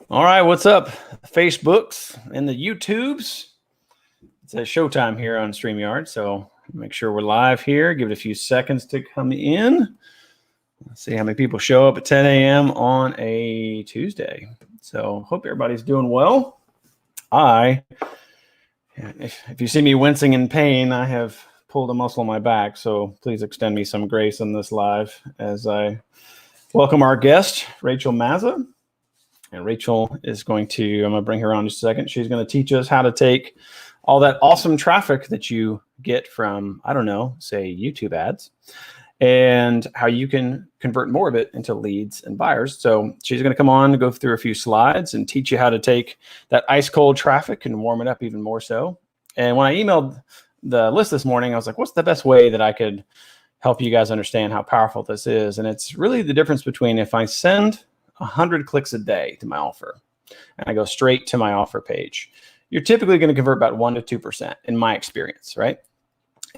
All right, what's up, Facebooks and the YouTubes? It's a showtime here on StreamYard, so make sure we're live here. Give it a few seconds to come in. Let's see how many people show up at 10 a.m. on a Tuesday. So hope everybody's doing well. If you see me wincing in pain, I have pulled a muscle in my back, so please extend me some grace in this live as I welcome our guest, Rachel Mazza. And Rachel is I'm going to bring her on in just a second. She's going to teach us how to take all that awesome traffic that you get from, I don't know, say YouTube ads, and how you can convert more of it into leads and buyers. So she's going to come on and go through a few slides and teach you how to take that ice cold traffic and warm it up even more so. And when I emailed the list this morning, I was like, what's the best way that I could help you guys understand how powerful this is? And it's really the difference between if I send 100 clicks a day to my offer and I go straight to my offer page, you're typically going to convert about 1% to 2% in my experience, right?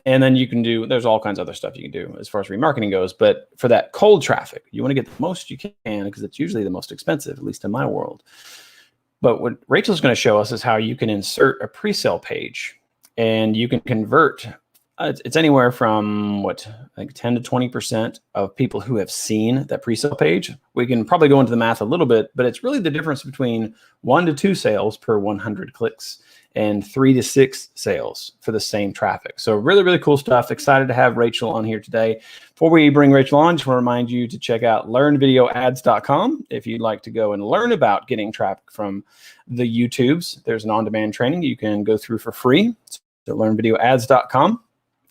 And then there's all kinds of other stuff you can do as far as remarketing goes. But for that cold traffic, you want to get the most you can because it's usually the most expensive, at least in my world. But what Rachel's going to show us is how you can insert a pre-sale page and you can convert. It's anywhere from 10 to 20% of people who have seen that pre-sale page. We can probably go into the math a little bit, but it's really the difference between 1 to 2 sales per 100 clicks and 3 to 6 sales for the same traffic. So really, really cool stuff. Excited to have Rachel on here today. Before we bring Rachel on, just want to remind you to check out learnvideoads.com. If you'd like to go and learn about getting traffic from the YouTubes, there's an on-demand training you can go through for free. So learnvideoads.com.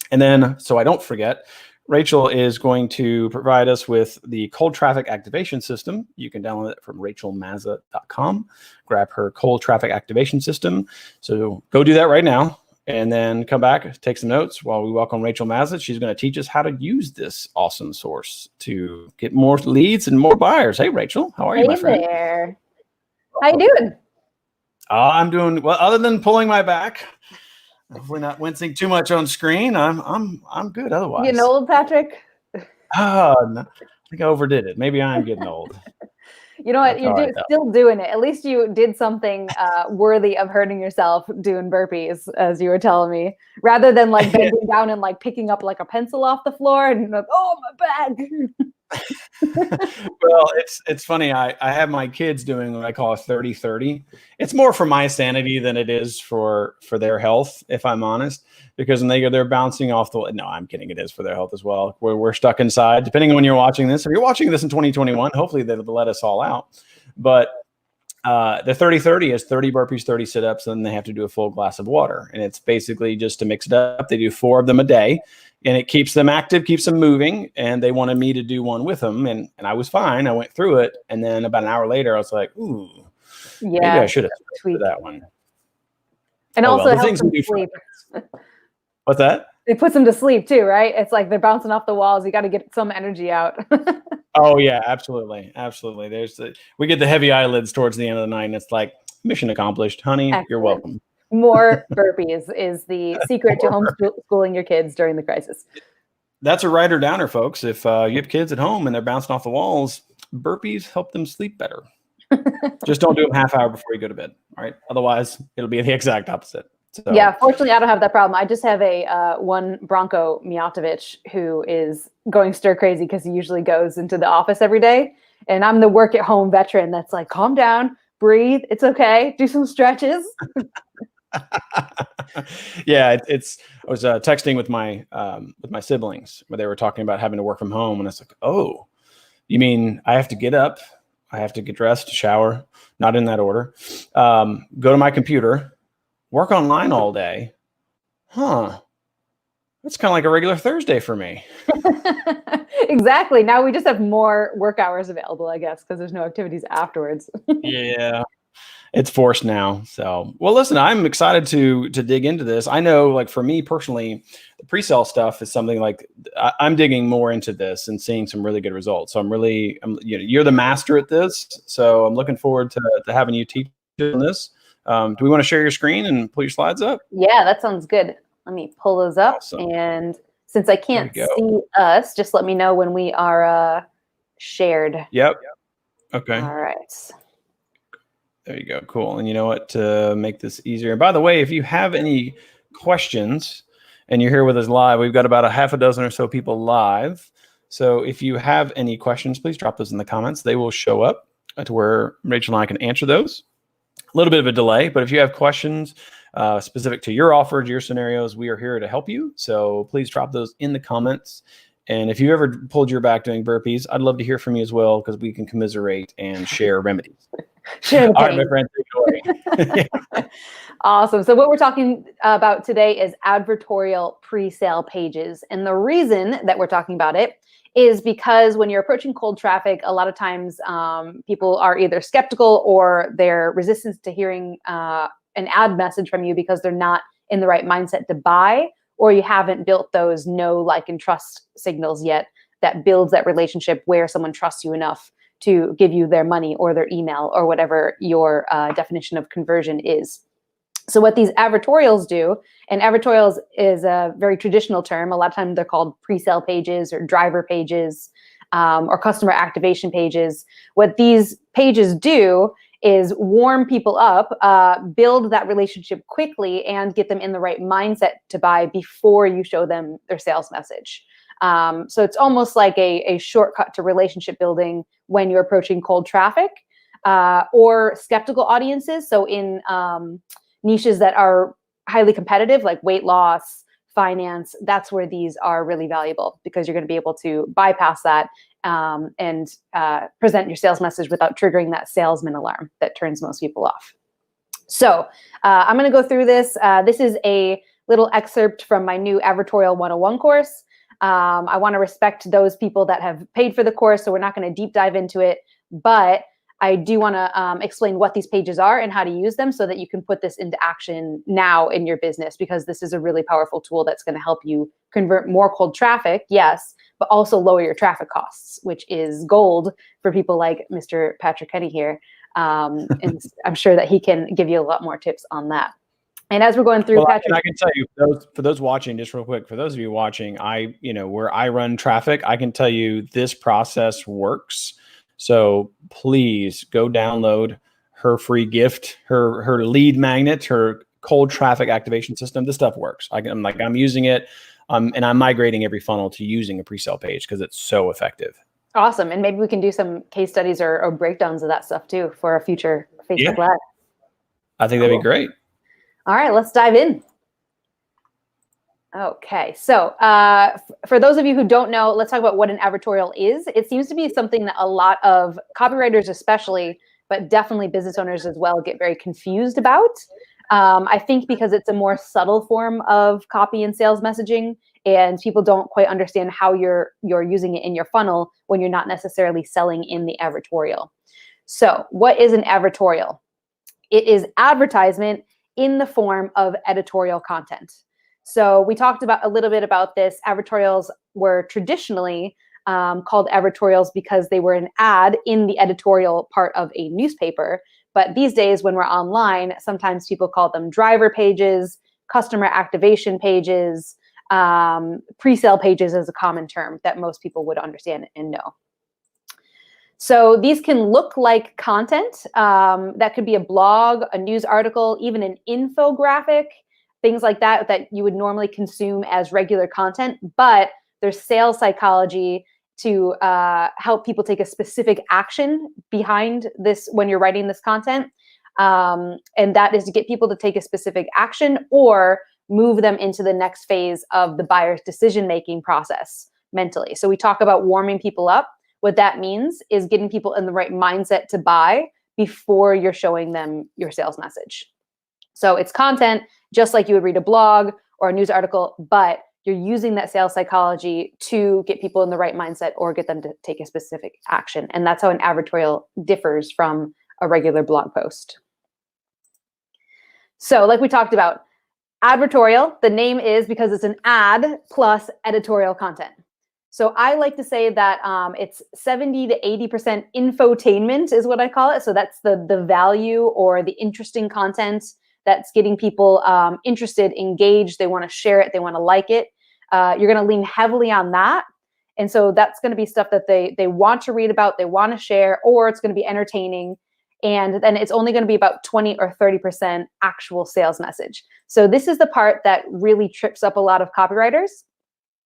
And then, so I don't forget, Rachel is going to provide us with the cold traffic activation system. You can download it from rachelmazza.com. Grab her cold traffic activation system. So go do that right now and then come back, take some notes while we welcome Rachel Mazza. She's going to teach us how to use this awesome source to get more leads and more buyers. Hey, Rachel, how are you, my friend? Hey there. How you doing? I'm doing well, other than pulling my back. Hopefully not wincing too much on screen. I'm good otherwise. Getting old, Patrick? No, I think I overdid it. Maybe I'm getting old. You know what? You're still doing it. At least you did something worthy of hurting yourself doing burpees, as you were telling me, rather than like bending down and like picking up like a pencil off the floor and like, oh, my back. Well, it's funny. I have my kids doing what I call a 30-30. It's more for my sanity than it is for their health, if I'm honest, because when they're bouncing off no, I'm kidding. It is for their health as well. We're stuck inside, depending on when you're watching this. If you're watching this in 2021, hopefully they'll let us all out. But the 30-30 is 30 burpees, 30 sit-ups, and then they have to do a full glass of water. And it's basically just to mix it up. They do 4 of them a day. And it keeps them active, keeps them moving. And they wanted me to do one with them. And I was fine. I went through it. And then about an hour later, I was like, ooh, maybe I should have tweaked that one. And also it helps them sleep. What's that? It puts them to sleep too, right? It's like they're bouncing off the walls. You got to get some energy out. Oh, yeah, absolutely. Absolutely. We get the heavy eyelids towards the end of the night. And it's like, mission accomplished. Honey, excellent. You're welcome. More burpees is the secret to homeschooling your kids during the crisis. That's a writer downer, folks. If you have kids at home and they're bouncing off the walls, burpees help them sleep better. Just don't do them half hour before you go to bed. All right. Otherwise, it'll be the exact opposite. So. Yeah, fortunately, I don't have that problem. I just have one Bronco Mijatovic who is going stir crazy because he usually goes into the office every day. And I'm the work at home veteran that's like, calm down, breathe. It's okay. Do some stretches. Yeah, I was texting with my siblings where they were talking about having to work from home, and it's like, oh, you mean I have to get up, I have to get dressed, shower, not in that order, go to my computer, work online all day? Huh? That's kind of like a regular Thursday for me. Exactly. Now we just have more work hours available, I guess, because there's no activities afterwards. Yeah. It's forced now. So, well, listen, I'm excited to dig into this. I know, like, for me personally, the pre-sale stuff is something like I'm digging more into this and seeing some really good results. So you're the master at this. So I'm looking forward to having you teach on this. Do we want to share your screen and pull your slides up? Yeah, that sounds good. Let me pull those up. Awesome. And since I can't see us, just let me know when we are shared. Yep. Okay. All right. There you go. Cool. And you know what, to make this easier, and by the way, if you have any questions and you're here with us live, we've got about a half a dozen or so people live. So if you have any questions, please drop those in the comments. They will show up to where Rachel and I can answer those. A little bit of a delay, but if you have questions specific to your offer, to your scenarios, we are here to help you. So please drop those in the comments. And if you ever pulled your back doing burpees, I'd love to hear from you as well, because we can commiserate and share remedies. Share the All right, pain. my friend, take it away. Awesome. So what we're talking about today is advertorial pre-sale pages. And the reason that we're talking about it is because when you're approaching cold traffic, a lot of times people are either skeptical or they're resistant to hearing an ad message from you because they're not in the right mindset to buy, or you haven't built those know, like, and trust signals yet that builds that relationship where someone trusts you enough to give you their money or their email or whatever your definition of conversion is. So what these advertorials do, and advertorials is a very traditional term. A lot of times they're called pre-sale pages or driver pages or customer activation pages. What these pages do is warm people up, build that relationship quickly, and get them in the right mindset to buy before you show them their sales message. So it's almost like a shortcut to relationship building when you're approaching cold traffic or skeptical audiences. So in niches that are highly competitive, like weight loss, finance, that's where these are really valuable, because you're going to be able to bypass that and present your sales message without triggering that salesman alarm that turns most people off. So I'm going to go through this. This is a little excerpt from my new Advertorial 101 course. I want to respect those people that have paid for the course, so we're not going to deep dive into it, but I do want to explain what these pages are and how to use them so that you can put this into action now in your business, because this is a really powerful tool that's going to help you convert more cold traffic, yes, but also lower your traffic costs, which is gold for people like Mr. Patrick Kenny here. And I'm sure that he can give you a lot more tips on that. And as we're going through, Patrick, I can tell you, for those watching, just real quick, for those of you watching, where I run traffic, I can tell you this process works. So please go download her free gift, her lead magnet, her cold traffic activation system. This stuff works. I'm using it, and I'm migrating every funnel to using a pre-sale page because it's so effective. Awesome. And maybe we can do some case studies or breakdowns of that stuff too for a future Facebook Live. I think that'd be great. All right, let's dive in. Okay, so for those of you who don't know, let's talk about what an advertorial is. It seems to be something that a lot of copywriters especially, but definitely business owners as well, get very confused about. I think because it's a more subtle form of copy and sales messaging, and people don't quite understand how you're using it in your funnel when you're not necessarily selling in the advertorial. So what is an advertorial? It is advertisement in the form of editorial content. So we talked about a little bit about this. Advertorials were traditionally called advertorials because they were an ad in the editorial part of a newspaper. But these days, when we're online, sometimes people call them driver pages, customer activation pages, pre-sale pages is a common term that most people would understand and know. So these can look like content. That could be a blog, a news article, even an infographic, things like that that you would normally consume as regular content. But there's sales psychology to help people take a specific action behind this when you're writing this content. And that is to get people to take a specific action or move them into the next phase of the buyer's decision-making process mentally. So we talk about warming people up. What that means is getting people in the right mindset to buy before you're showing them your sales message. So it's content, just like you would read a blog or a news article, but you're using that sales psychology to get people in the right mindset or get them to take a specific action. And that's how an advertorial differs from a regular blog post. So like we talked about, advertorial, the name is because it's an ad plus editorial content. So I like to say that it's 70 to 80% infotainment is what I call it. So that's the value or the interesting content that's getting people interested, engaged. They want to share it. They want to like it. You're going to lean heavily on that. And so that's going to be stuff that they want to read about, they want to share, or it's going to be entertaining. And then it's only going to be about 20 or 30% actual sales message. So this is the part that really trips up a lot of copywriters,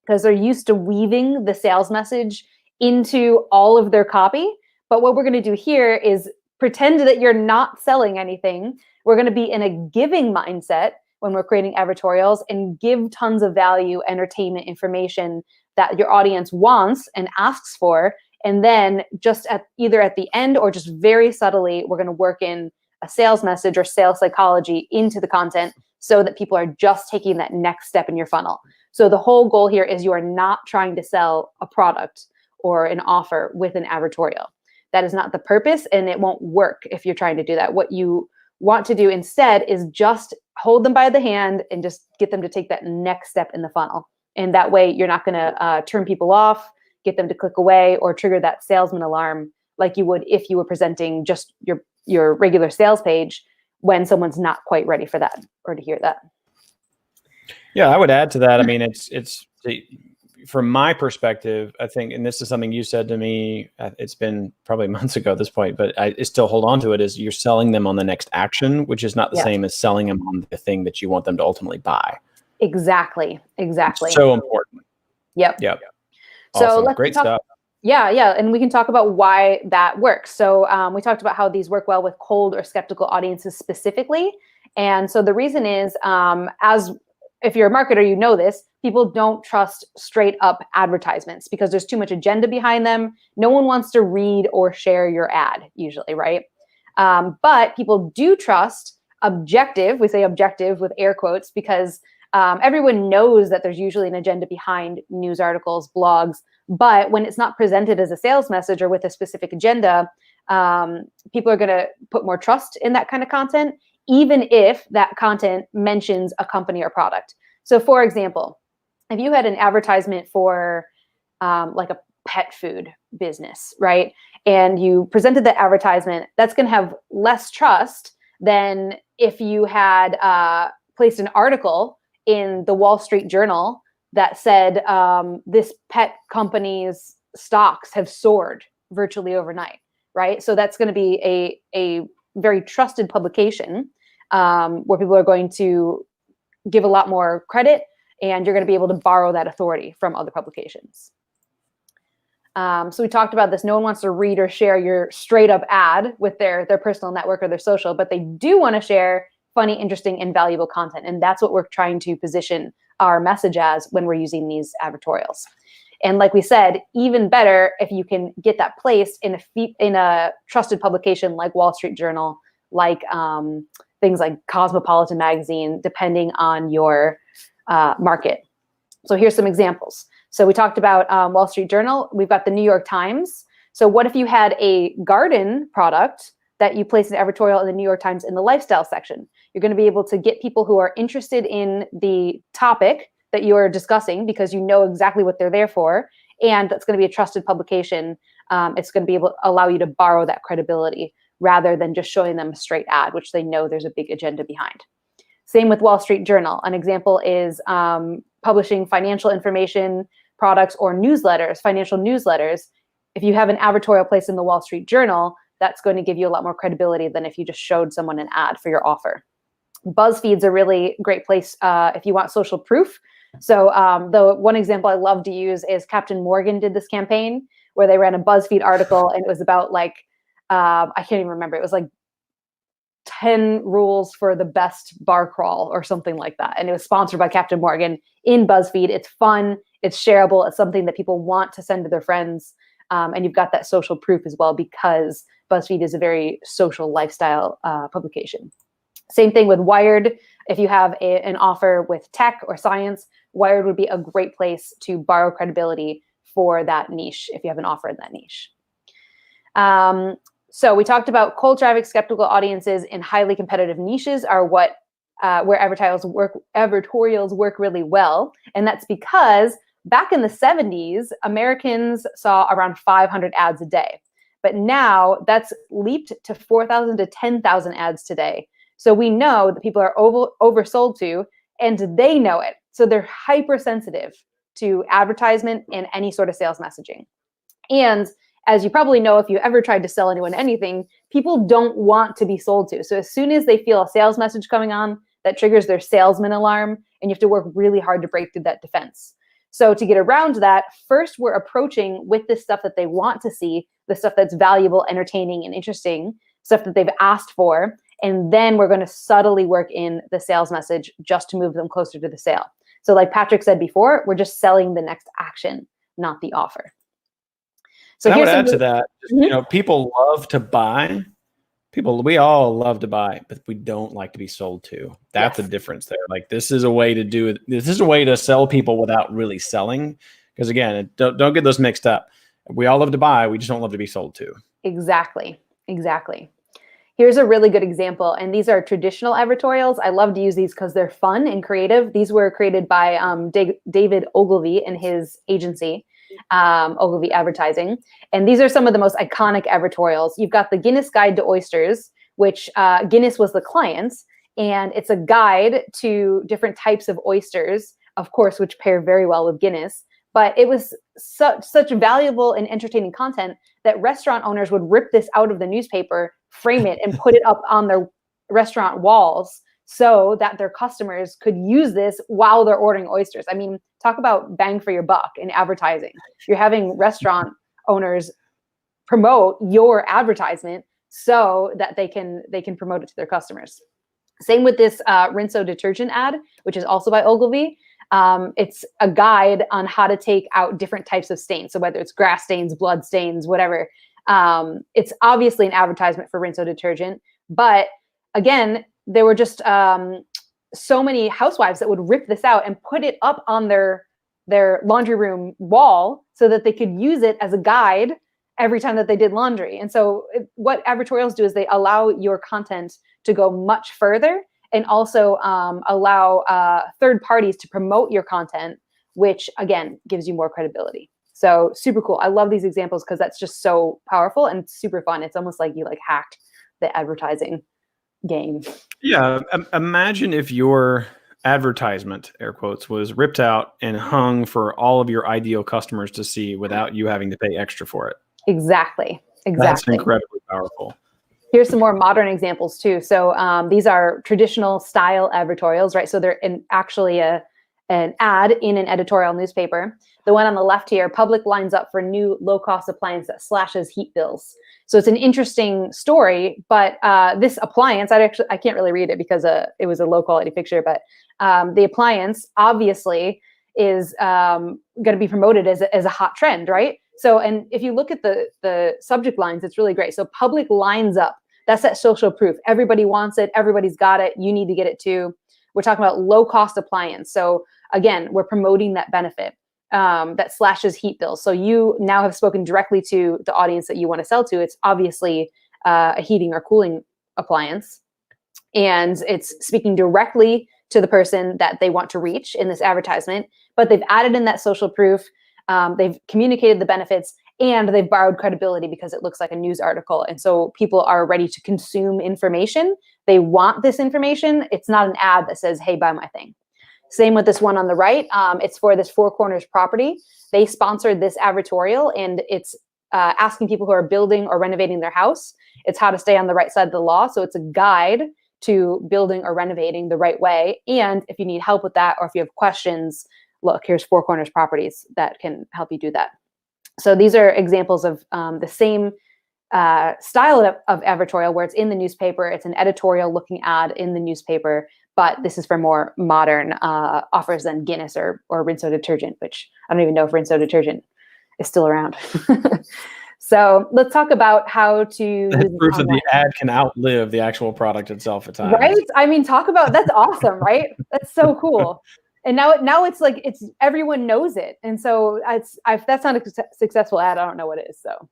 because they're used to weaving the sales message into all of their copy. But what we're going to do here is pretend that you're not selling anything. We're going to be in a giving mindset when we're creating advertorials and give tons of value, entertainment, information that your audience wants and asks for. And then just either at the end or just very subtly, we're going to work in a sales message or sales psychology into the content so that people are just taking that next step in your funnel. So the whole goal here is you are not trying to sell a product or an offer with an advertorial. That is not the purpose, and it won't work if you're trying to do that. What you want to do instead is just hold them by the hand and just get them to take that next step in the funnel. And that way you're not going to turn people off, get them to click away, or trigger that salesman alarm like you would if you were presenting just your regular sales page when someone's not quite ready for that or to hear that. Yeah, I would add to that. I mean, it's from my perspective, I think, and this is something you said to me, it's been probably months ago at this point, but I still hold on to it, is you're selling them on the next action, which is not the same as selling them on the thing that you want them to ultimately buy. Exactly. It's so important. Yep. Awesome. So let's Great stuff. Yeah. And we can talk about why that works. So we talked about how these work well with cold or skeptical audiences specifically. And so the reason is, if you're a marketer, you know this, people don't trust straight up advertisements because there's too much agenda behind them. No one wants to read or share your ad usually, right? But people do trust objective. We say objective with air quotes because everyone knows that there's usually an agenda behind news articles, blogs, but when it's not presented as a sales message or with a specific agenda, people are going to put more trust in that kind of content, even if that content mentions a company or product. So for example, if you had an advertisement for like a pet food business, right? And you presented the advertisement, that's going to have less trust than if you had placed an article in the Wall Street Journal that said this pet company's stocks have soared virtually overnight, right? So that's going to be a very trusted publication where people are going to give a lot more credit, and you're going to be able to borrow that authority from other publications. So we talked about this. No one wants to read or share your straight up ad with their personal network or their social, but they do want to share funny, interesting, and valuable content. And that's what we're trying to position our message as when we're using these advertorials. And like we said, even better if you can get that placed in a trusted publication like Wall Street Journal, like things like Cosmopolitan magazine, depending on your market. So here's some examples. So we talked about Wall Street Journal. We've got the New York Times. So what if you had a garden product that you place an advertorial in the New York Times in the lifestyle section? You're going to be able to get people who are interested in the topic that you are discussing because you know exactly what they're there for. And that's going to be a trusted publication. It's going to be able to allow you to borrow that credibility rather than just showing them a straight ad, which they know there's a big agenda behind. Same with Wall Street Journal. An example is publishing financial information products or newsletters, financial newsletters. If you have an advertorial placed in the Wall Street Journal, that's going to give you a lot more credibility than if you just showed someone an ad for your offer. BuzzFeed's a really great place if you want social proof. So the one example I love to use is Captain Morgan did this campaign where they ran a BuzzFeed article, and it was about like, I can't even remember. It was like 10 rules for the best bar crawl or something like that. And it was sponsored by Captain Morgan in BuzzFeed. It's fun. It's shareable. It's something that people want to send to their friends. And you've got that social proof as well because BuzzFeed is a very social lifestyle publication. Same thing with Wired. If you have an offer with tech or science, Wired would be a great place to borrow credibility for that niche if you have an offer in that niche. So we talked about cold traffic, skeptical audiences in highly competitive niches are what where advertorials work really well. And that's because back in the 70s, Americans saw around 500 ads a day. But now that's leaped to 4,000 to 10,000 ads today. So we know that people are oversold to, and they know it. So they're hypersensitive to advertisement and any sort of sales messaging. And as you probably know, if you ever tried to sell anyone anything, people don't want to be sold to. So as soon as they feel a sales message coming on, that triggers their salesman alarm, and you have to work really hard to break through that defense. So to get around that, first we're approaching with the stuff that they want to see, the stuff that's valuable, entertaining, and interesting, stuff that they've asked for. And then we're going to subtly work in the sales message just to move them closer to the sale. So like Patrick said before, we're just selling the next action, not the offer. So and I would add to that, people love to buy. We all love to buy, but we don't like to be sold to. That's the difference there. Like this is a way to do it. This is a way to sell people without really selling. Because again, don't get those mixed up. We all love to buy. We just don't love to be sold to. Exactly. Here's a really good example. And these are traditional advertorials. I love to use these because they're fun and creative. These were created by David Ogilvy and his agency, Ogilvy Advertising. And these are some of the most iconic advertorials. You've got the Guinness Guide to Oysters, which Guinness was the client. And it's a guide to different types of oysters, of course, which pair very well with Guinness. But it was such valuable and entertaining content that restaurant owners would rip this out of the newspaper, frame it, and put it up on their restaurant walls so that their customers could use this while they're ordering oysters. I mean, talk about bang for your buck in advertising. You're having restaurant owners promote your advertisement so that they can promote it to their customers. Same with this Rinso detergent ad, which is also by Ogilvy. It's a guide on how to take out different types of stains. So whether it's grass stains, blood stains, whatever. It's obviously an advertisement for Rinso detergent. But again, there were just so many housewives that would rip this out and put it up on their laundry room wall so that they could use it as a guide every time that they did laundry. And so what advertorials do is they allow your content to go much further and also allow third parties to promote your content, which again, gives you more credibility. So super cool. I love these examples because that's just so powerful and super fun. It's almost like you hacked the advertising game. Yeah. Imagine if your advertisement, air quotes, was ripped out and hung for all of your ideal customers to see without you having to pay extra for it. Exactly. That's incredibly powerful. Here's some more modern examples too. So these are traditional style advertorials, right? So they're actually an ad in an editorial newspaper. The one on the left here, public lines up for new low-cost appliance that slashes heat bills. So it's an interesting story, but this appliance, I can't really read it because it was a low-quality picture, but the appliance obviously is going to be promoted as a hot trend, right? So, and if you look at the subject lines, it's really great. So public lines up, that's that social proof. Everybody wants it. Everybody's got it. You need to get it too. We're talking about low-cost appliance. So again, we're promoting that benefit that slashes heat bills. So you now have spoken directly to the audience that you want to sell to. It's obviously a heating or cooling appliance. And it's speaking directly to the person that they want to reach in this advertisement. But they've added in that social proof. They've communicated the benefits, and they've borrowed credibility because it looks like a news article. And so people are ready to consume information. They want this information. It's not an ad that says, hey, buy my thing. Same with this one on the right. It's for this Four Corners property. They sponsored this advertorial, and it's asking people who are building or renovating their house. It's how to stay on the right side of the law. So it's a guide to building or renovating the right way. And if you need help with that, or if you have questions, look, here's Four Corners Properties that can help you do that. So these are examples of the same style of advertorial where it's in the newspaper. It's an editorial looking ad in the newspaper, but this is for more modern offers than Guinness or Rinso detergent, which I don't even know if Rinso detergent is still around. So let's talk about how to That's proof that the ad can outlive the actual product itself at times. Right? I mean, talk about, that's awesome, right? That's so cool. And now it's like, it's everyone knows it. And so if that's not a successful ad, I don't know what is. So,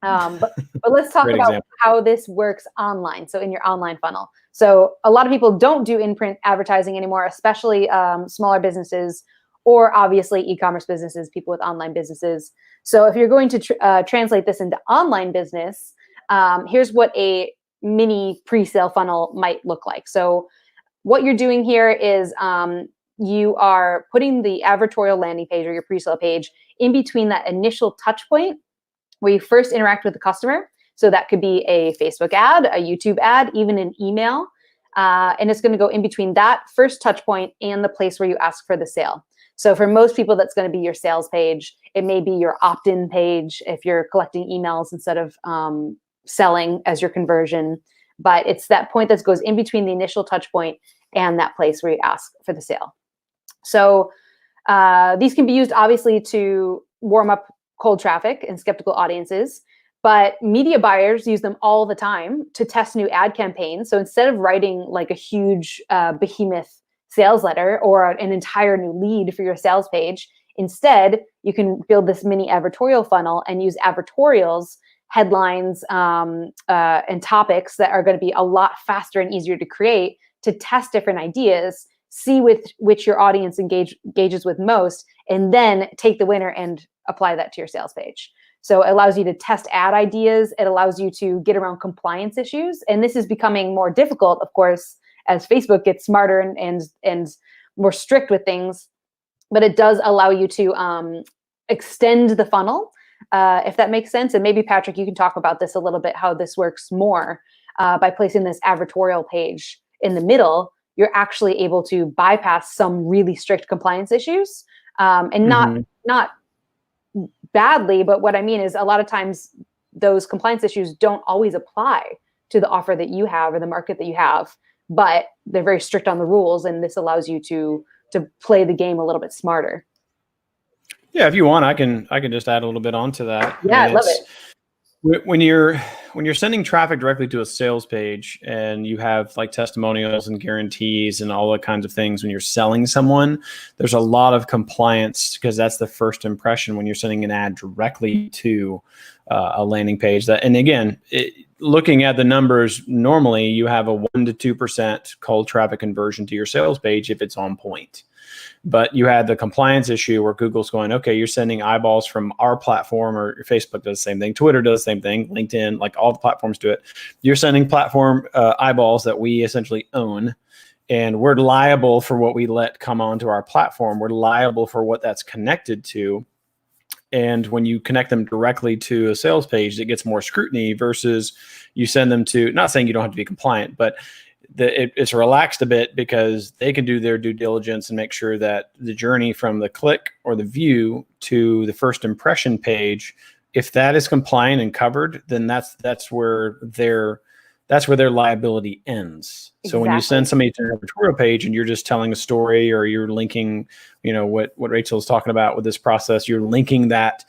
but let's talk about how this works online. So in your online funnel. So a lot of people don't do in-print advertising anymore, especially smaller businesses, or obviously e-commerce businesses, people with online businesses. So if you're going to translate this into online business, here's what a mini pre-sale funnel might look like. So what you're doing here is you are putting the advertorial landing page or your pre-sale page in between that initial touch point where you first interact with the customer. So that could be a Facebook ad, a YouTube ad, even an email. And it's going to go in between that first touch point and the place where you ask for the sale. So for most people, that's going to be your sales page. It may be your opt-in page if you're collecting emails instead of selling as your conversion. But it's that point that goes in between the initial touch point and that place where you ask for the sale. So these can be used obviously to warm up cold traffic and skeptical audiences, but media buyers use them all the time to test new ad campaigns. So instead of writing like a huge behemoth sales letter or an entire new lead for your sales page, instead you can build this mini advertorial funnel and use advertorials, headlines, and topics that are going to be a lot faster and easier to create to test different ideas, see which your audience engages with most, and then take the winner and apply that to your sales page. So it allows you to test ad ideas. It allows you to get around compliance issues. And this is becoming more difficult, of course, as Facebook gets smarter and more strict with things. But it does allow you to extend the funnel, if that makes sense. And maybe, Patrick, you can talk about this a little bit, how this works more by placing this advertorial page in the middle. You're actually able to bypass some really strict compliance issues, and not badly, but what I mean is a lot of times those compliance issues don't always apply to the offer that you have or the market that you have, but they're very strict on the rules, and this allows you to play the game a little bit smarter. Yeah, if you want, I can just add a little bit onto that. Yeah, I love it. When you're sending traffic directly to a sales page and you have like testimonials and guarantees and all that kinds of things, when you're selling someone, there's a lot of compliance because that's the first impression when you're sending an ad directly to a landing page. And again, looking at the numbers, normally you have a 1 to 2% cold traffic conversion to your sales page if it's on point. But you had the compliance issue where Google's going, okay, you're sending eyeballs from our platform, or Facebook does the same thing, Twitter does the same thing, LinkedIn, like all the platforms do it. You're sending platform eyeballs that we essentially own, and we're liable for what we let come onto our platform. We're liable for what that's connected to. And when you connect them directly to a sales page, it gets more scrutiny versus you send them to, not saying you don't have to be compliant, but it's relaxed a bit because they can do their due diligence and make sure that the journey from the click or the view to the first impression page, if that is compliant and covered, then that's where their liability ends. Exactly. So when you send somebody to an advertorial page and you're just telling a story, or you're linking, what Rachel is talking about with this process, you're linking that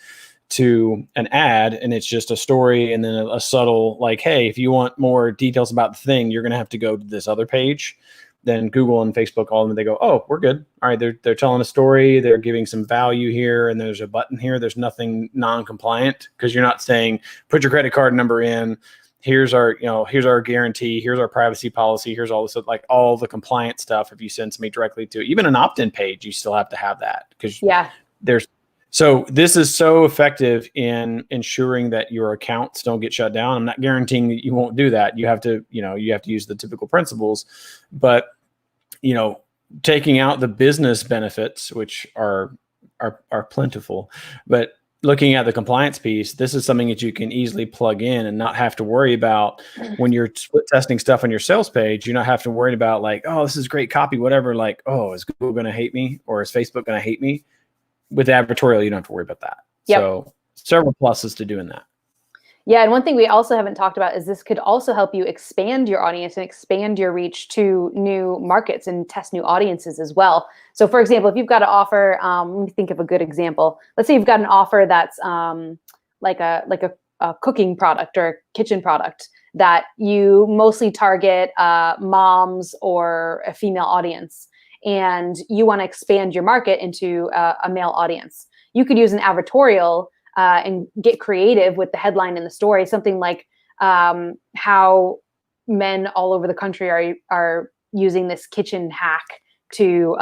to an ad, and it's just a story and then a subtle like, hey, if you want more details about the thing, you're going to have to go to this other page. Then Google and Facebook, all of them, they go, oh, we're good. All right, they're telling a story, they're giving some value here, and there's a button here. There's nothing non-compliant because you're not saying put your credit card number in. Here's our guarantee. Here's our privacy policy. Here's all this, like all the compliant stuff. If you send somebody directly to even an opt-in page, you still have to have that because So this is so effective in ensuring that your accounts don't get shut down. I'm not guaranteeing that you won't do that. You have to use the typical principles, but taking out the business benefits, which are plentiful, but looking at the compliance piece, this is something that you can easily plug in and not have to worry about when you're split testing stuff on your sales page. You're not have to worry about like, oh, this is great copy, whatever. Like, oh, is Google going to hate me or is Facebook going to hate me? With advertorial, you don't have to worry about that. Yep. So several pluses to doing that. Yeah, and one thing we also haven't talked about is this could also help you expand your audience and expand your reach to new markets and test new audiences as well. So for example, if you've got an offer, let me think of a good example. Let's say you've got an offer that's like a cooking product or a kitchen product that you mostly target moms or a female audience, and you want to expand your market into a male audience. You could use an advertorial and get creative with the headline in the story, something like how men all over the country are using this kitchen hack to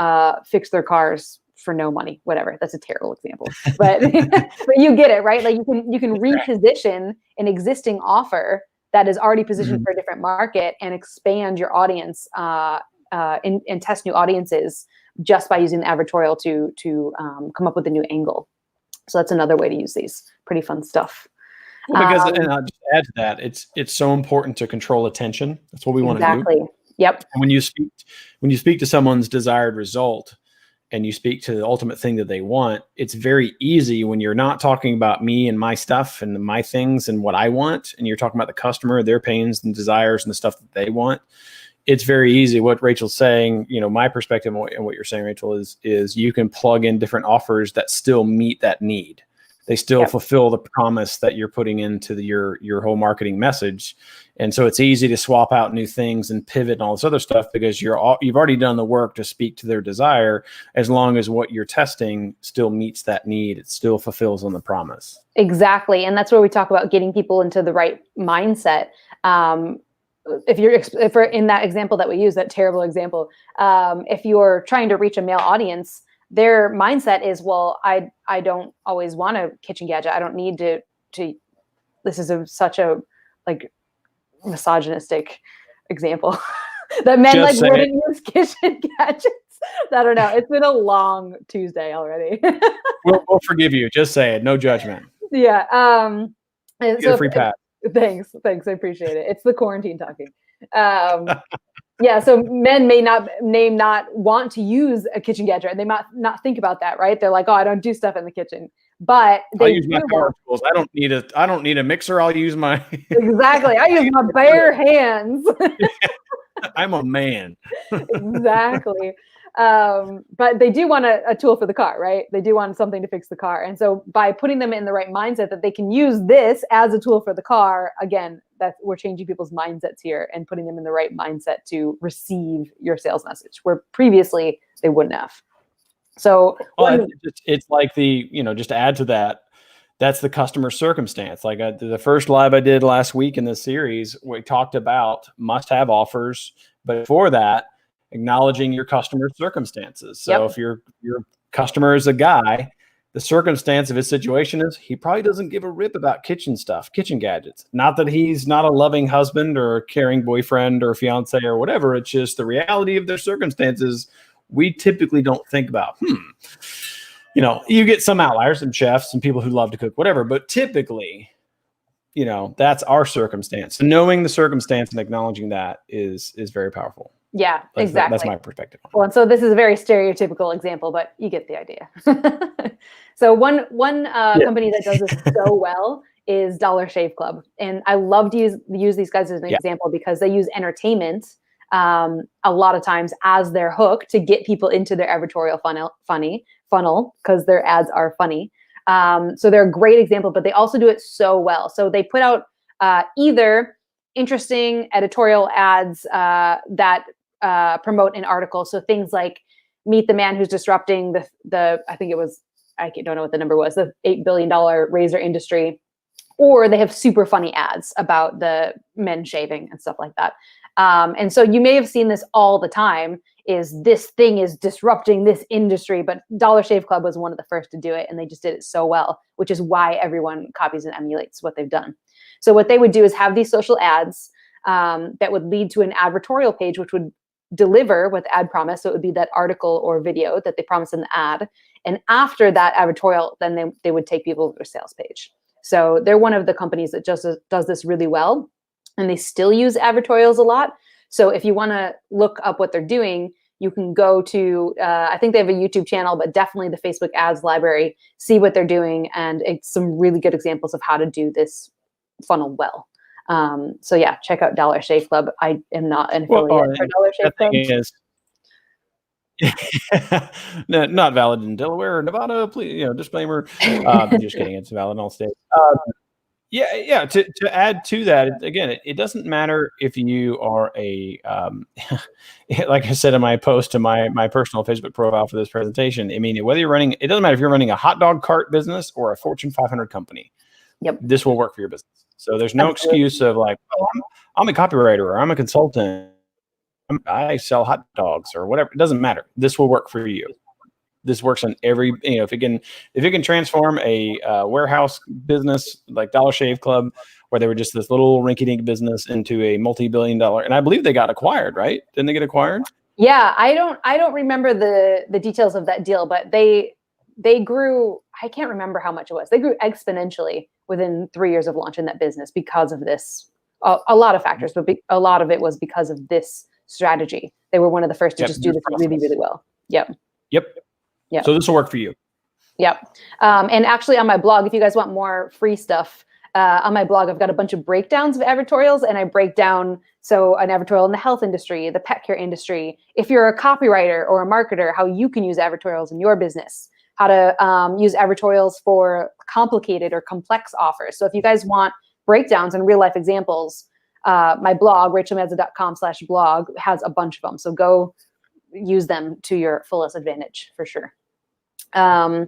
fix their cars for no money, whatever. That's a terrible example, but but you get it, right? Like you can reposition an existing offer that is already positioned for a different market and expand your audience and test new audiences just by using the advertorial to come up with a new angle. So that's another way to use these. Pretty fun stuff. Well, because and I'll just add to that, it's so important to control attention. That's what we want to do. Exactly. Yep. And when you speak to someone's desired result, and you speak to the ultimate thing that they want, it's very easy when you're not talking about me and my stuff and my things and what I want, and you're talking about the customer, their pains and desires and the stuff that they want. It's very easy. What Rachel's saying, my perspective and what you're saying, Rachel, is you can plug in different offers that still meet that need. They still fulfill the promise that you're putting into your whole marketing message. And so it's easy to swap out new things and pivot and all this other stuff because you've already done the work to speak to their desire, as long as what you're testing still meets that need. It still fulfills on the promise. Exactly. And that's where we talk about getting people into the right mindset. If we're in that example that we use, that terrible example, if you're trying to reach a male audience, their mindset is, well, I don't always want a kitchen gadget. I don't need to this is such a like misogynistic example that men Just wouldn't use kitchen gadgets. I don't know. It's been a long Tuesday already. We'll forgive you. Just say it. No judgment. Yeah. Get a free pass. Thanks. I appreciate it. It's the quarantine talking. Yeah, so men may not want to use a kitchen gadget, and they might not think about that, right? They're like, "Oh, I don't do stuff in the kitchen," but I use my power tools. I don't need a mixer. I'll use my exactly. I use my bare hands. I'm a man. Exactly. But they do want a tool for the car, right? They do want something to fix the car, and so by putting them in the right mindset that they can use this as a tool for the car, again, we're changing people's mindsets here and putting them in the right mindset to receive your sales message, where previously they wouldn't have. So it's like just to add to that, that's the customer circumstance. Like the first live I did last week in this series, we talked about must-have offers, but before that, acknowledging your customer's circumstances. So if your customer is a guy, the circumstance of his situation is he probably doesn't give a rip about kitchen gadgets. Not that he's not a loving husband or a caring boyfriend or fiance or whatever. It's just the reality of their circumstances. We typically don't think about, you get some outliers, some chefs, some people who love to cook, whatever. But typically, that's our circumstance. So knowing the circumstance and acknowledging that is very powerful. Yeah, exactly. That's my perspective. Well, and so this is a very stereotypical example, but you get the idea. So one company that does this so well is Dollar Shave Club. And I love to use these guys as an example because they use entertainment a lot of times as their hook to get people into their advertorial funnel because their ads are funny. So they're a great example, but they also do it so well. So they put out either interesting editorial ads that promote an article. So things like meet the man who's disrupting I don't know what the number was, the $8 billion razor industry, or they have super funny ads about the men shaving and stuff like that. And so you may have seen this all the time, is this thing is disrupting this industry, but Dollar Shave Club was one of the first to do it, and they just did it so well, which is why everyone copies and emulates what they've done. So what they would do is have these social ads that would lead to an advertorial page, which would deliver with ad promise. So it would be that article or video that they promised in the ad. And after that advertorial, then they would take people to their sales page. So they're one of the companies that just does this really well. And they still use advertorials a lot. So if you want to look up what they're doing, you can go to, I think they have a YouTube channel, but definitely the Facebook ads library, see what they're doing. And it's some really good examples of how to do this funnel well. So yeah, check out Dollar Shave Club. I am not an affiliate for Dollar Shave Club. Is no, not valid in Delaware or Nevada. Please, disclaimer. Just kidding. It's valid in all states. Yeah. To add to that, again, it doesn't matter if you are like I said in my post to my personal Facebook profile for this presentation. I mean, whether it doesn't matter if you're running a hot dog cart business or a Fortune 500 company. Yep. This will work for your business. So there's no excuse of like, oh, I'm a copywriter or I'm a consultant. I sell hot dogs or whatever. It doesn't matter. This will work for you. This works on every, if it can transform a warehouse business like Dollar Shave Club, where they were just this little rinky-dink business, into a multi-billion-dollar, and I believe they got acquired, right? Didn't they get acquired? Yeah, I don't remember the details of that deal, but they grew. I can't remember how much it was. They grew exponentially within 3 years of launching that business because of this. A lot of factors, but a lot of it was because of this strategy. They were one of the first to just do this really, really well. Yep. So this will work for you. Yep. And actually on my blog, if you guys want more free stuff, on my blog, I've got a bunch of breakdowns of advertorials, and I break down, so an advertorial in the health industry, the pet care industry, if you're a copywriter or a marketer, how you can use advertorials in your business, how to use advertorials for complicated or complex offers. So if you guys want breakdowns and real life examples, my blog, rachelmazza.com/blog, has a bunch of them. So go use them to your fullest advantage for sure. All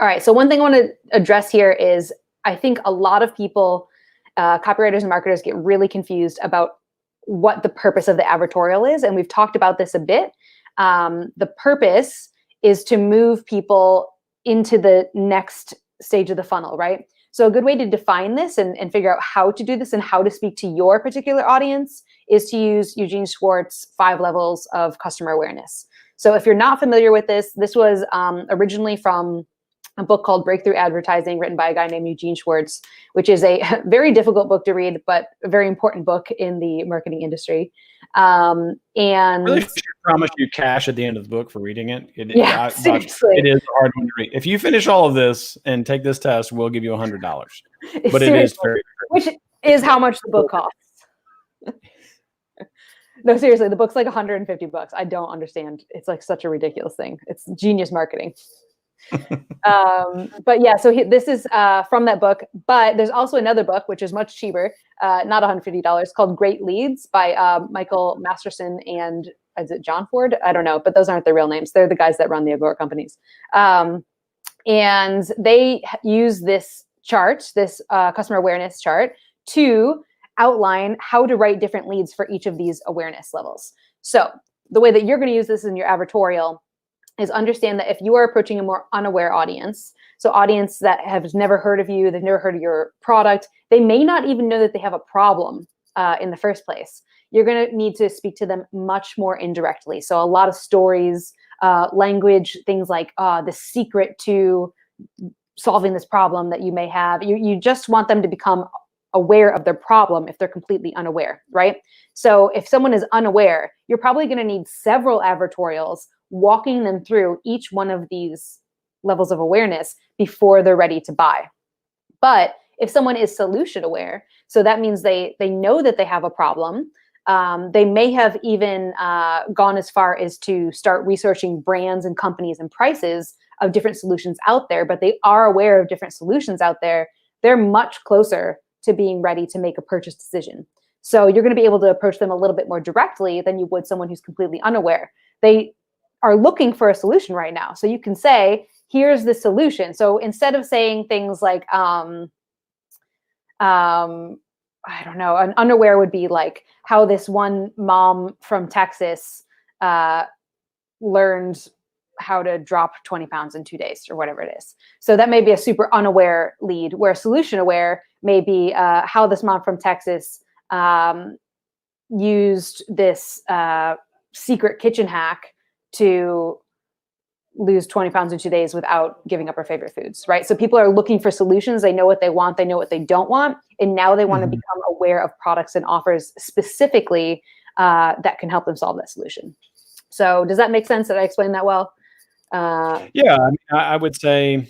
right. So one thing I want to address here is, I think a lot of people, copywriters and marketers, get really confused about what the purpose of the advertorial is. And we've talked about this a bit. The purpose is to move people into the next stage of the funnel, right? So a good way to define this and figure out how to do this and how to speak to your particular audience is to use Eugene Schwartz's 5 levels of customer awareness. So if you're not familiar with this, this was originally from a book called Breakthrough Advertising, written by a guy named Eugene Schwartz, which is a very difficult book to read, but a very important book in the marketing industry. And I really should promise you cash at the end of the book for reading it. Seriously. It is a hard one to read. If you finish all of this and take this test, we'll give you $100. But it is very, which is how much the book costs. No, seriously, the book's like $150. I don't understand. It's like such a ridiculous thing. It's genius marketing. But yeah, so this is from that book, but there's also another book, which is much cheaper, not $150, called Great Leads by Michael Masterson and, is it John Ford? I don't know, but those aren't their real names. They're the guys that run the Agora companies. And they use this chart, this customer awareness chart, to outline how to write different leads for each of these awareness levels. So the way that you're going to use this in your advertorial is understand that if you are approaching a more unaware audience, so audience that has never heard of you, they've never heard of your product, they may not even know that they have a problem in the first place. You're going to need to speak to them much more indirectly. So a lot of stories, language, things like the secret to solving this problem that you may have. You just want them to become aware of their problem if they're completely unaware, right? So if someone is unaware, you're probably going to need several advertorials walking them through each one of these levels of awareness before they're ready to buy. But if someone is solution aware, so that means they know that they have a problem. They may have even gone as far as to start researching brands and companies and prices of different solutions out there, but they are aware of different solutions out there. They're much closer to being ready to make a purchase decision. So you're going to be able to approach them a little bit more directly than you would someone who's completely unaware. They are looking for a solution right now. So you can say, here's the solution. So instead of saying things like, I don't know, an unaware would be like how this one mom from Texas learned how to drop 20 pounds in 2 days or whatever it is. So that may be a super unaware lead, where solution aware may be how this mom from Texas used this secret kitchen hack to lose 20 pounds in 2 days without giving up her favorite foods, right? So people are looking for solutions. They know what they want. They know what they don't want. And now they want to become aware of products and offers specifically that can help them solve that solution. So does that make sense? Did I explain that well? Yeah, I mean, I would say,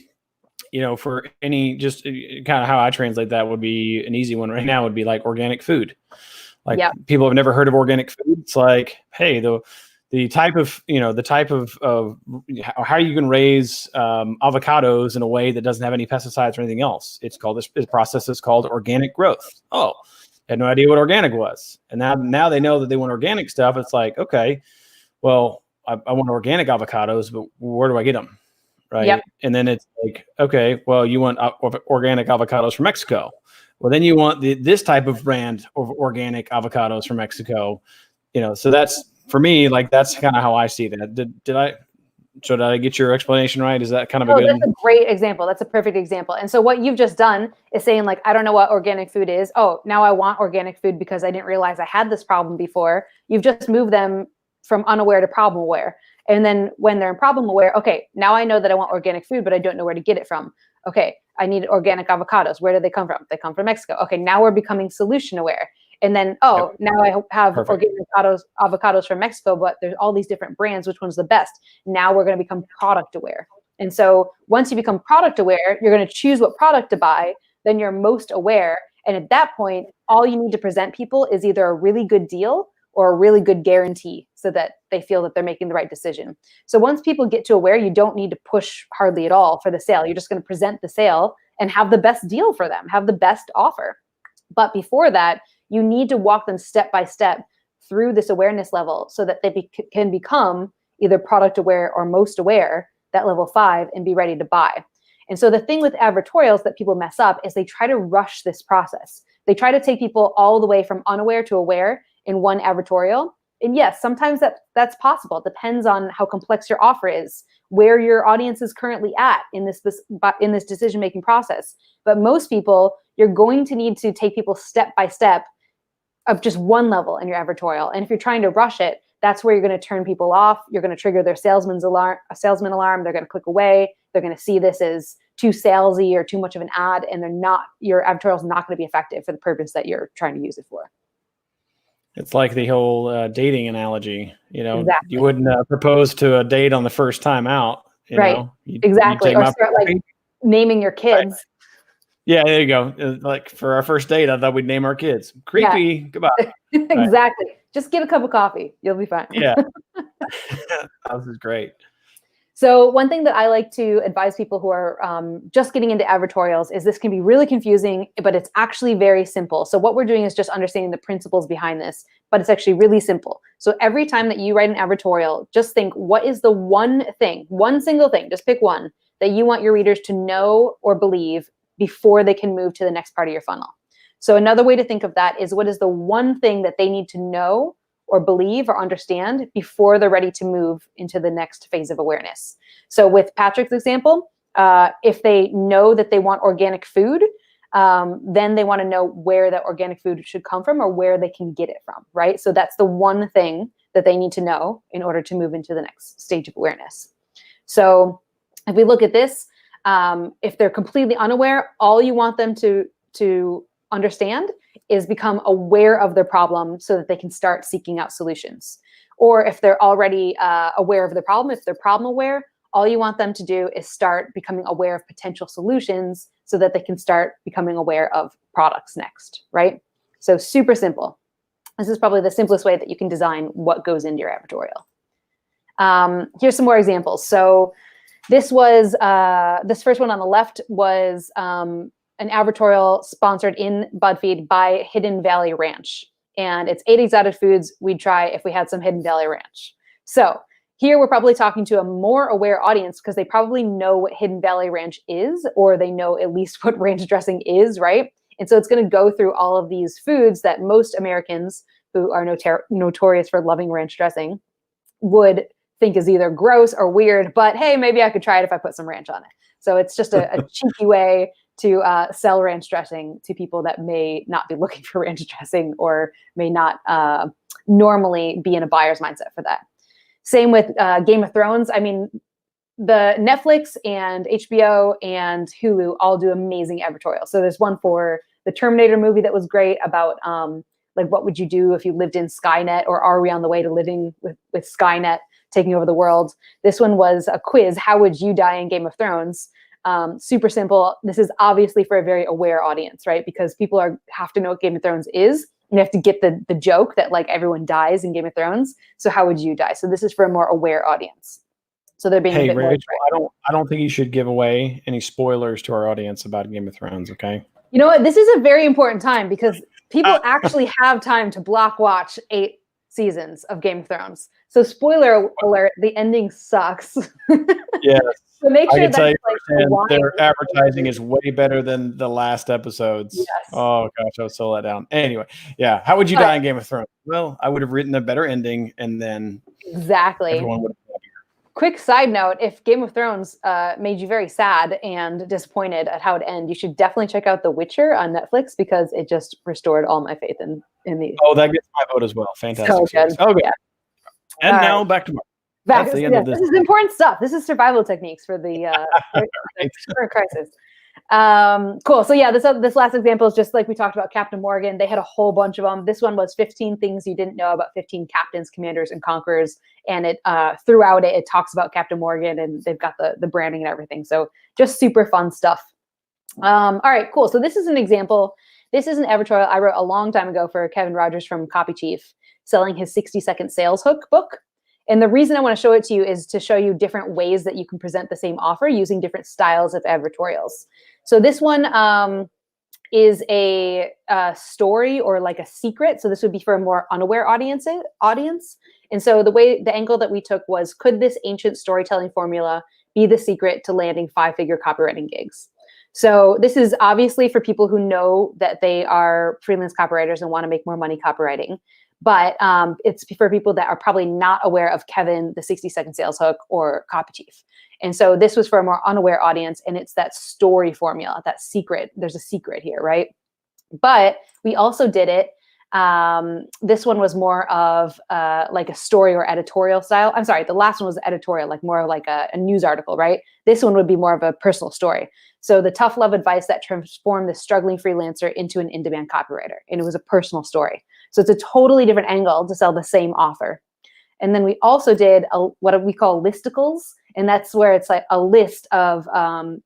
for any, just kind of how I translate that would be an easy one right now would be like organic food. Like people have never heard of organic food. It's like, hey, the type of how you can raise avocados in a way that doesn't have any pesticides or anything else. It's called, this process is called organic growth. Oh, had no idea what organic was. And now they know that they want organic stuff. It's like, okay, well, I want organic avocados, but where do I get them? Right. Yep. And then it's like, okay, well, you want organic avocados from Mexico. Well, then you want this type of brand of organic avocados from Mexico. So that's, for me, like, that's kind of how I see that. Did I get your explanation right? Is that kind of a good? That's a great example. That's a perfect example. And so what you've just done is saying, like, I don't know what organic food is. Oh, now I want organic food because I didn't realize I had this problem before. You've just moved them from unaware to problem aware. And then when they're in problem aware, okay, now I know that I want organic food, but I don't know where to get it from. Okay, I need organic avocados. Where do they come from? They come from Mexico. Okay, now we're becoming solution aware. And then, now I have Perfect. organic avocados from Mexico, but there's all these different brands. Which one's the best? Now we're going to become product aware. And so once you become product aware, you're going to choose what product to buy. Then you're most aware. And at that point, all you need to present people is either a really good deal or a really good guarantee so that they feel that they're making the right decision. So once people get to aware, you don't need to push hardly at all for the sale. You're just going to present the sale and have the best deal for them, have the best offer. But before that, you need to walk them step by step through this awareness level so that they can become either product aware or most aware, that level 5, and be ready to buy. And so the thing with advertorials that people mess up is they try to rush this process. They try to take people all the way from unaware to aware in one advertorial. And yes, sometimes that's possible. It depends on how complex your offer is, where your audience is currently at in this decision-making process. But most people, you're going to need to take people step by step of just one level in your advertorial. And if you're trying to rush it, that's where you're going to turn people off. You're going to trigger their salesman alarm. They're going to click away. They're going to see this as too salesy or too much of an ad, and your advertorial is not going to be effective for the purpose that you're trying to use it for. It's like the whole dating analogy. Exactly. You wouldn't propose to a date on the first time out. Right. Exactly. Or start like naming your kids. Right. Yeah, there you go. Like for our first date, I thought we'd name our kids. Creepy. Yeah. Goodbye. Exactly. Right. Just get a cup of coffee. You'll be fine. Yeah. This is great. So one thing that I like to advise people who are just getting into advertorials is this can be really confusing, but it's actually very simple. So what we're doing is just understanding the principles behind this, but it's actually really simple. So every time that you write an advertorial, just think, what is the one single thing, just pick one, that you want your readers to know or believe before they can move to the next part of your funnel. So another way to think of that is, what is the one thing that they need to know or believe or understand before they're ready to move into the next phase of awareness? So with Patrick's example, if they know that they want organic food, then they want to know where that organic food should come from or where they can get it from, right? So that's the one thing that they need to know in order to move into the next stage of awareness. So if we look at this, if they're completely unaware, all you want them to understand is become aware of their problem so that they can start seeking out solutions. Or if they're already aware of the problem, if they're problem aware, all you want them to do is start becoming aware of potential solutions so that they can start becoming aware of products next, right? So super simple. This is probably the simplest way that you can design what goes into your advertorial. Here's some more examples. So this was, this first one on the left was an advertorial sponsored in BuzzFeed by Hidden Valley Ranch. And it's 8 exotic foods we'd try if we had some Hidden Valley Ranch. So here we're probably talking to a more aware audience because they probably know what Hidden Valley Ranch is, or they know at least what ranch dressing is, right? And so it's going to go through all of these foods that most Americans who are notorious for loving ranch dressing would think is either gross or weird, but hey, maybe I could try it if I put some ranch on it. So it's just a cheeky way to sell ranch dressing to people that may not be looking for ranch dressing or may not normally be in a buyer's mindset for that. Same with Game of Thrones. I mean, the Netflix and HBO and Hulu all do amazing advertorials. So there's one for the Terminator movie that was great about like, what would you do if you lived in Skynet, or are we on the way to living with Skynet taking over the world? This one was a quiz. How would you die in Game of Thrones? Super simple. This is obviously for a very aware audience, right? Because people have to know what Game of Thrones is. And you have to get the joke that like everyone dies in Game of Thrones. So how would you die? So this is for a more aware audience. So they're being a bit Rachel, more I don't think you should give away any spoilers to our audience about Game of Thrones, okay? You know what? This is a very important time because people actually have time to block watch 8 seasons of Game of Thrones. So spoiler alert, the ending sucks. Yes. So make sure I can tell you like their advertising is way better than the last episodes. Yes. Oh gosh, I was so let down. Anyway, yeah. How would you die in Game of Thrones? Well, I would have written a better ending, and then exactly. Everyone would have been happier. Quick side note: if Game of Thrones made you very sad and disappointed at how it ended, you should definitely check out The Witcher on Netflix because it just restored all my faith in the. Oh, that gets my vote as well. Fantastic. So good. Oh, good. Yeah. And now back to Mark. That's the end of this. This is important stuff. This is survival techniques for the current crisis. Cool. So yeah, this last example is just like we talked about Captain Morgan. They had a whole bunch of them. This one was 15 things you didn't know about 15 captains, commanders, and conquerors. And it throughout it talks about Captain Morgan, and they've got the branding and everything. So just super fun stuff. All right, cool. So this is an example. This is an advertorial I wrote a long time ago for Kevin Rogers from Copy Chief, selling his 60-second sales hook book. And the reason I want to show it to you is to show you different ways that you can present the same offer using different styles of advertorials. So this one is a story or like a secret. So this would be for a more unaware audience. And so the angle that we took was, could this ancient storytelling formula be the secret to landing 5-figure copywriting gigs? So this is obviously for people who know that they are freelance copywriters and want to make more money copywriting. But it's for people that are probably not aware of Kevin, the 60-second sales hook, or Copy Chief. And so this was for a more unaware audience, and it's that story formula, that secret. There's a secret here, right? But we also did it. This one was more of like a story or editorial style. I'm sorry, the last one was editorial, like more like a news article, right? This one would be more of a personal story. So the tough love advice that transformed this struggling freelancer into an in-demand copywriter. And it was a personal story. So it's a totally different angle to sell the same offer. And then we also did what we call listicles. And that's where it's like a list of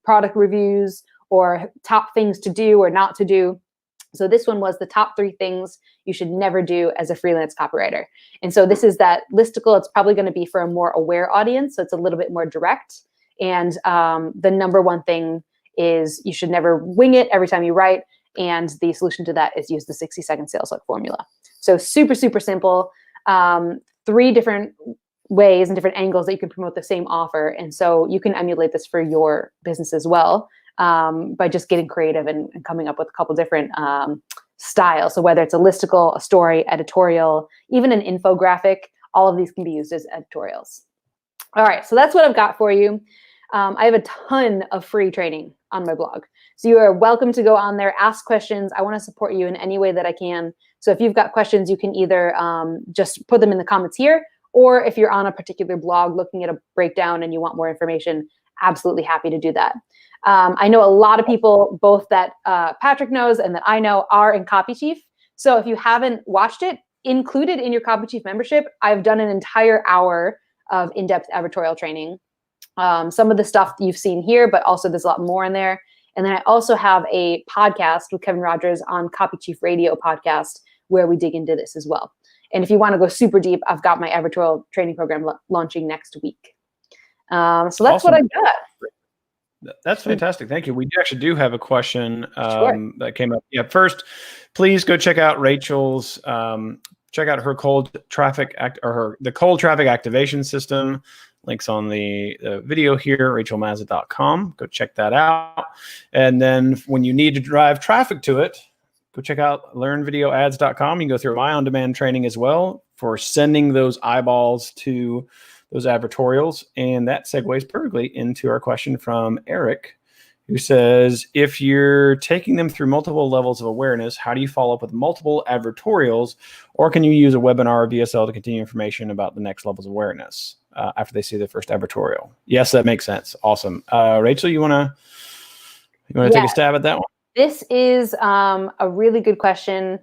product reviews or top things to do or not to do. So this one was the top 3 things you should never do as a freelance copywriter. And so this is that listicle. It's probably going to be for a more aware audience. So it's a little bit more direct. And the number one thing is you should never wing it every time you write. And the solution to that is use the 60-second sales hook formula. So super, super simple. 3 different ways and different angles that you can promote the same offer. And so you can emulate this for your business as well by just getting creative and coming up with a couple different styles. So whether it's a listicle, a story, editorial, even an infographic, all of these can be used as editorials. All right, so that's what I've got for you. I have a ton of free training on my blog. So you are welcome to go on there, ask questions. I want to support you in any way that I can. So if you've got questions, you can either just put them in the comments here, or if you're on a particular blog looking at a breakdown and you want more information, absolutely happy to do that. I know a lot of people, both that Patrick knows and that I know, are in Copy Chief. So if you haven't watched it, included in your Copy Chief membership, I've done an entire hour of in-depth advertorial training. Some of the stuff you've seen here, but also there's a lot more in there. And then I also have a podcast with Kevin Rogers on Copy Chief Radio podcast, where we dig into this as well. And if you want to go super deep, I've got my advertorial training program launching next week. So that's awesome. What I got. That's fantastic. Thank you. We actually do have a question that came up. Yeah, first, please go check out Rachel's, check out her cold traffic the cold traffic activation system. Links on the video here, rachelmazza.com. Go check that out. And then when you need to drive traffic to it, go check out learnvideoads.com. You can go through my on-demand training as well for sending those eyeballs to those advertorials. And that segues perfectly into our question from Eric, who says, if you're taking them through multiple levels of awareness, how do you follow up with multiple advertorials? Or can you use a webinar or VSL to continue information about the next levels of awareness after they see the first advertorial? Yes, that makes sense. Awesome. Rachel, you want to take a stab at that one? This is a really good question.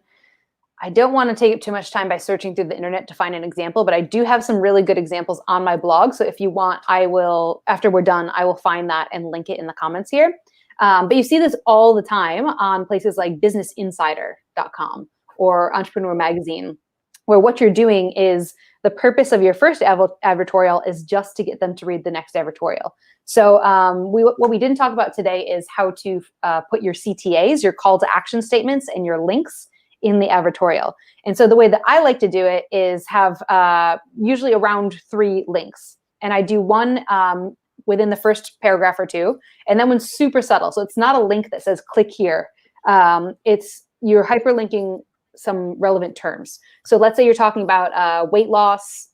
I don't want to take up too much time by searching through the internet to find an example, but I do have some really good examples on my blog. So if you want, I will, after we're done, I will find that and link it in the comments here. But you see this all the time on places like businessinsider.com or Entrepreneur Magazine, where what you're doing is the purpose of your first advertorial is just to get them to read the next advertorial. So what we didn't talk about today is how to put your CTAs, your call to action statements, and your links in the advertorial. And so the way that I like to do it is have usually around 3 links. And I do one within the first paragraph or 2, and then one's super subtle. So it's not a link that says click here. It's you're hyperlinking some relevant terms. So let's say you're talking about weight loss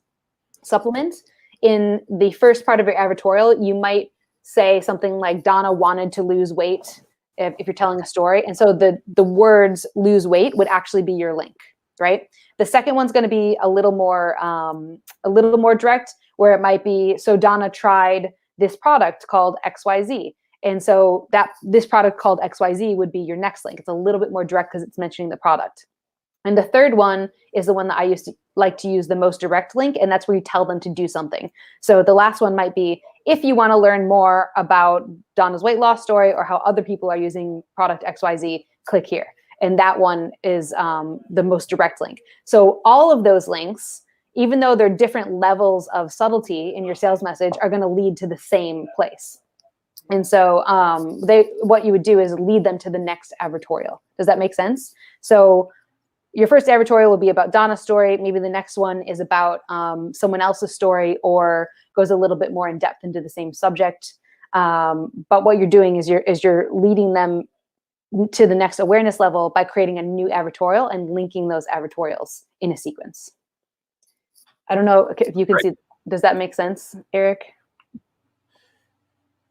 supplement. In the first part of your advertorial, you might say something like Donna wanted to lose weight if you're telling a story. And so the words lose weight would actually be your link, right? The second one's going to be a little more direct, where it might be, so Donna tried this product called XYZ. And so that this product called XYZ would be your next link. It's a little bit more direct because it's mentioning the product. And the third one is the one that I used to like to use, the most direct link. And that's where you tell them to do something. So the last one might be, if you want to learn more about Donna's weight loss story or how other people are using product XYZ, click here. And that one is the most direct link. So all of those links, even though they're different levels of subtlety in your sales message, are going to lead to the same place. And so what you would do is lead them to the next advertorial. Does that make sense? So your first advertorial will be about Donna's story. Maybe the next one is about someone else's story or goes a little bit more in depth into the same subject. But what you're doing is you're leading them to the next awareness level by creating a new advertorial and linking those advertorials in a sequence. I don't know if you can see. Does that make sense, Eric?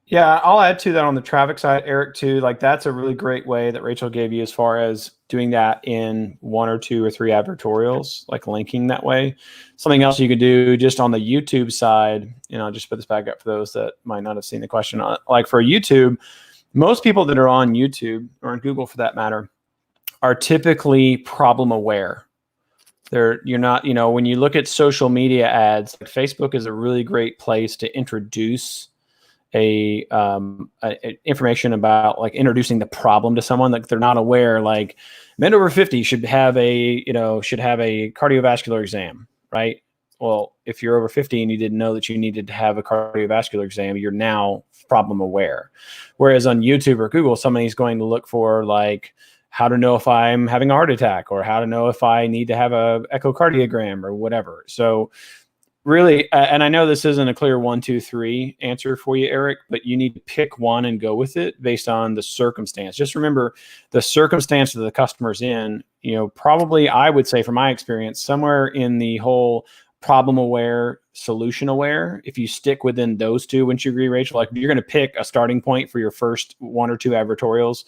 Yeah, I'll add to that on the traffic side, Eric, too. Like, that's a really great way that Rachel gave you as far as doing that in 1 or 2 or 3 advertorials, like linking that way. Something else you could do just on the YouTube side, I'll just put this back up for those that might not have seen the question. Like for YouTube, most people that are on YouTube or on Google for that matter are typically problem aware. You're not, when you look at social media ads, Facebook is a really great place to introduce information about, like, introducing the problem to someone that they're not aware. Like, men over 50 should have a cardiovascular exam, right? Well, if you're over 50 and you didn't know that you needed to have a cardiovascular exam, you're now problem aware. Whereas on YouTube or Google, somebody's going to look for, like, how to know if I'm having a heart attack, or how to know if I need to have a echocardiogram or whatever. So really, and I know this isn't a clear 1, 2, 3 answer for you, Eric, but you need to pick one and go with it based on the circumstance. Just remember the circumstance that the customer's in, probably, I would say from my experience, somewhere in the whole problem aware, solution aware. If you stick within those two, wouldn't you agree, Rachel? Like, if you're going to pick a starting point for your first 1 or 2 advertorials,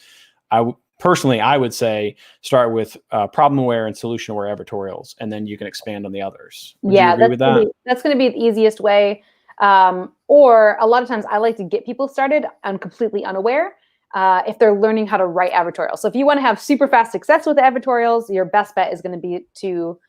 personally, I would say start with problem aware and solution aware advertorials, and then you can expand on the others. Would you agree with that? That's going to be the easiest way. Or a lot of times I like to get people started on completely unaware if they're learning how to write advertorials. So if you want to have super fast success with the advertorials, your best bet is going to be to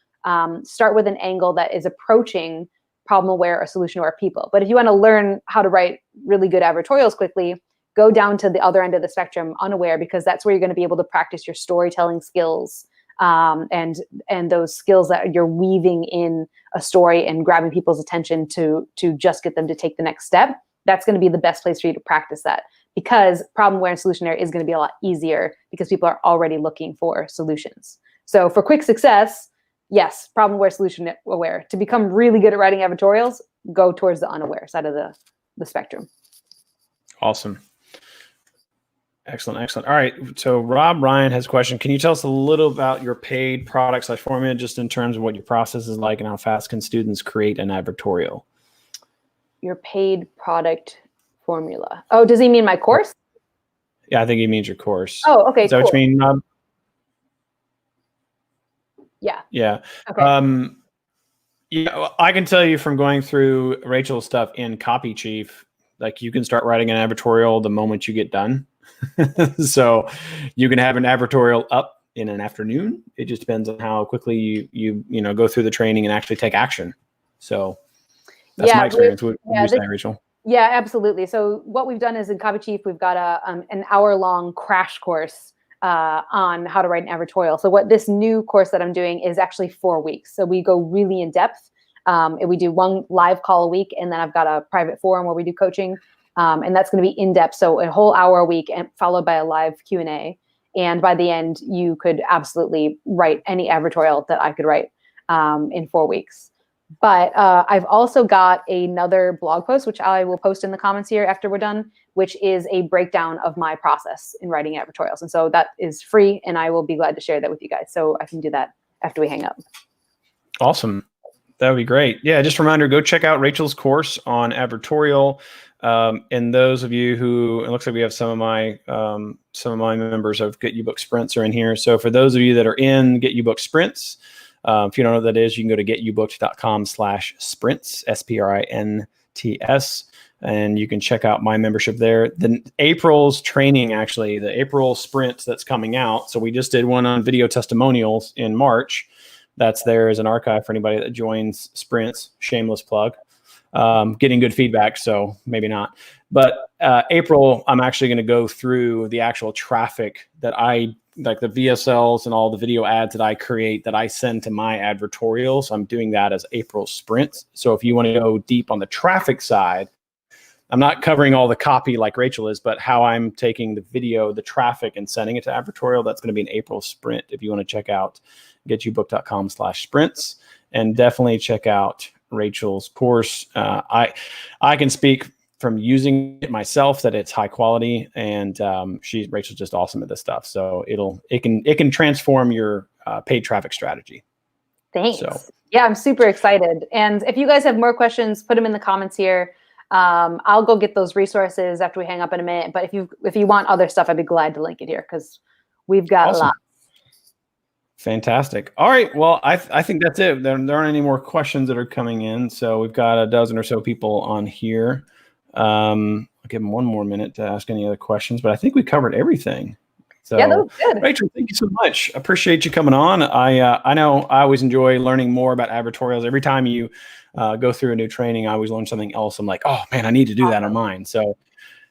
start with an angle that is approaching problem aware or solution aware people. But if you want to learn how to write really good advertorials quickly, go down to the other end of the spectrum, unaware, because that's where you're going to be able to practice your storytelling skills and those skills that you're weaving in a story and grabbing people's attention to just get them to take the next step. That's going to be the best place for you to practice that, because problem aware and solution aware is going to be a lot easier because people are already looking for solutions. So for quick success, yes, problem aware, solution aware. To become really good at writing advertorials, go towards the unaware side of the spectrum. Awesome. Excellent. All right. So Rob Ryan has a question. Can you tell us a little about your paid product/formula, just in terms of what your process is like and how fast can students create an advertorial? Your paid product formula. Oh, does he mean my course? Yeah, I think he means your course. Oh, okay. Is that what you mean, Rob? Yeah. Yeah. Okay. Yeah, I can tell you from going through Rachel's stuff in Copy Chief, like, you can start writing an advertorial the moment you get done. So you can have an advertorial up in an afternoon. It just depends on how quickly you go through the training and actually take action. So that's my experience. What would you say, Rachel? Yeah, absolutely. So what we've done is in Copy Chief, we've got an hour-long crash course on how to write an advertorial. So what this new course that I'm doing is actually 4 weeks. So we go really in depth. And we do 1 live call a week, and then I've got a private forum where we do coaching. And that's going to be in depth. So a whole hour a week, and followed by a live Q&A. And by the end, you could absolutely write any advertorial that I could write in 4 weeks. But I've also got another blog post, which I will post in the comments here after we're done, which is a breakdown of my process in writing advertorials. And so that is free, and I will be glad to share that with you guys. So I can do that after we hang up. Awesome. That would be great. Yeah, just a reminder, go check out Rachel's course on advertorial. And those of you who, it looks like we have some of my members of Get You Book Sprints are in here. So for those of you that are in Get You Book Sprints, if you don't know what that is, you can go to getyoubooks.com/sprints, SPRINTS. and you can check out my membership there. Then April's training, actually, the April sprint that's coming out. So we just did one on video testimonials in March. That's there as an archive for anybody that joins sprints. Shameless plug. Getting good feedback, so maybe not. But April, I'm actually going to go through the actual traffic that like the VSLs and all the video ads that I create that I send to my advertorials. I'm doing that as April sprints. So if you want to go deep on the traffic side, I'm not covering all the copy like Rachel is, but how I'm taking the video, the traffic, and sending it to advertorial. That's going to be an April sprint. If you want to check out getyourbook.com/sprints, and definitely check out Rachel's course. I can speak from using it myself that it's high quality, and Rachel's just awesome at this stuff. So it can transform your paid traffic strategy. Thanks. So, yeah, I'm super excited. And if you guys have more questions, put them in the comments here. I'll go get those resources after we hang up in a minute. But if you want other stuff, I'd be glad to link it here because we've got awesome. lots. Fantastic. All right. Well, I think that's it. There aren't any more questions that are coming in. So we've got a dozen or so people on here. I'll give them one more minute to ask any other questions, but I think we covered everything. So, yeah, that was good. Rachel, thank you so much. Appreciate you coming on. I know I always enjoy learning more about advertorials. Every time you go through a new training, I always learn something else. I'm like, oh man, I need to do that on mine. So,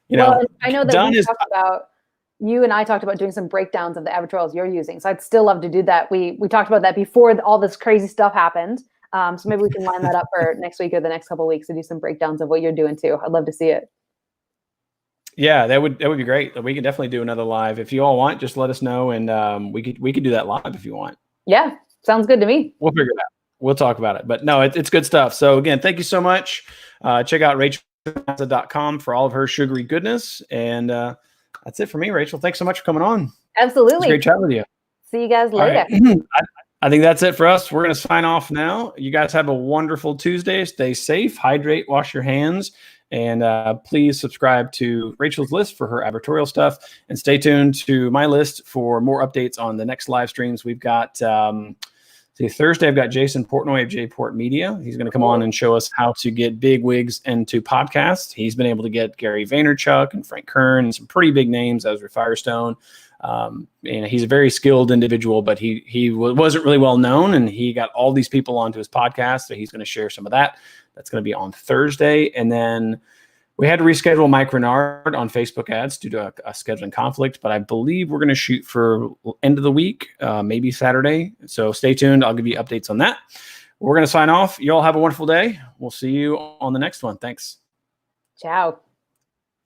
I know that you and I talked about doing some breakdowns of the advertorials you're using. So I'd still love to do that. We talked about that before all this crazy stuff happened. So maybe we can line that up for next week or the next couple of weeks to do some breakdowns of what you're doing too. I'd love to see it. Yeah, that would be great. We can definitely do another live. If you all want, just let us know, and we could do that live if you want. Yeah, sounds good to me. We'll figure it out. We'll talk about it. But no, it's good stuff. So again, thank you so much. Check out rachelmazza.com for all of her sugary goodness. And that's it for me, Rachel. Thanks so much for coming on. Absolutely. It's great chatting with you. See you guys later. Right. I think that's it for us. We're going to sign off now. You guys have a wonderful Tuesday. Stay safe, hydrate, wash your hands, and please subscribe to Rachel's list for her advertorial stuff, and stay tuned to my list for more updates on the next live streams. We've got Thursday, I've got Jason Portnoy of J-Port Media. He's going to come on and show us how to get big wigs into podcasts. He's been able to get Gary Vaynerchuk and Frank Kern and some pretty big names, Ezra Firestone. And he's a very skilled individual, but he wasn't really well known, and he got all these people onto his podcast. So he's going to share some of that. That's going to be on Thursday. And then we had to reschedule Mike Renard on Facebook ads due to a scheduling conflict, but I believe we're going to shoot for end of the week, maybe Saturday. So stay tuned. I'll give you updates on that. We're going to sign off. You all have a wonderful day. We'll see you on the next one. Thanks. Ciao.